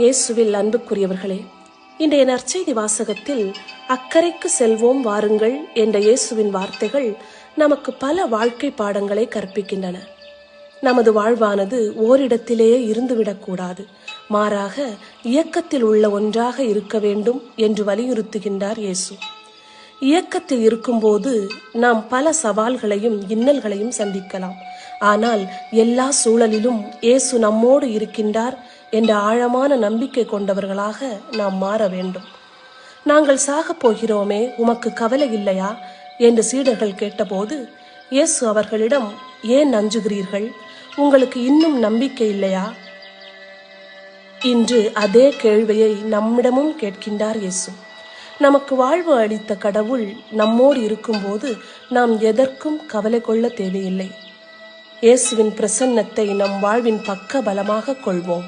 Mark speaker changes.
Speaker 1: இயேசுவில் அன்புக்குரியவர்களே, இன்றைய நற்செய்தி வாசகத்தில் அக்கறைக்கு செல்வோம் வாருங்கள் என்ற இயேசுவின் வார்த்தைகள் நமக்கு பல வாழ்க்கை பாடங்களை கற்பிக்கின்றன. நமது வாழ்வானது ஓரிடத்திலேயே இருந்துவிடக்கூடாது, மாறாக இயக்கத்தில் உள்ள ஒன்றாக இருக்க வேண்டும் என்று வலியுறுத்துகின்றார் இயேசு. இயக்கத்தில் இருக்கும்போது நாம் பல சவால்களையும் இன்னல்களையும் சந்திக்கலாம். ஆனால் எல்லா சூழலிலும் இயேசு நம்மோடு இருக்கின்றார் என்ற ஆழமான நம்பிக்கை கொண்டவர்களாக நாம் மாற வேண்டும். நாங்கள் சாகப் போகிறோமே, உமக்கு கவலை இல்லையா என்று சீடர்கள் கேட்டபோது இயேசு அவர்களிடம், ஏன் அஞ்சுகிறீர்கள்? உங்களுக்கு இன்னும் நம்பிக்கை இல்லையா? இன்று அதே கேள்வியை நம்மிடமும் கேட்கின்றார் இயேசு. நமக்கு வாழ்வு அளித்த கடவுள் நம்மோடு இருக்கும்போது நாம் எதற்கும் கவலை கொள்ள தேவையில்லை. இயேசுவின் பிரசன்னத்தை நம் வாழ்வின் பக்க பலமாக கொள்வோம்.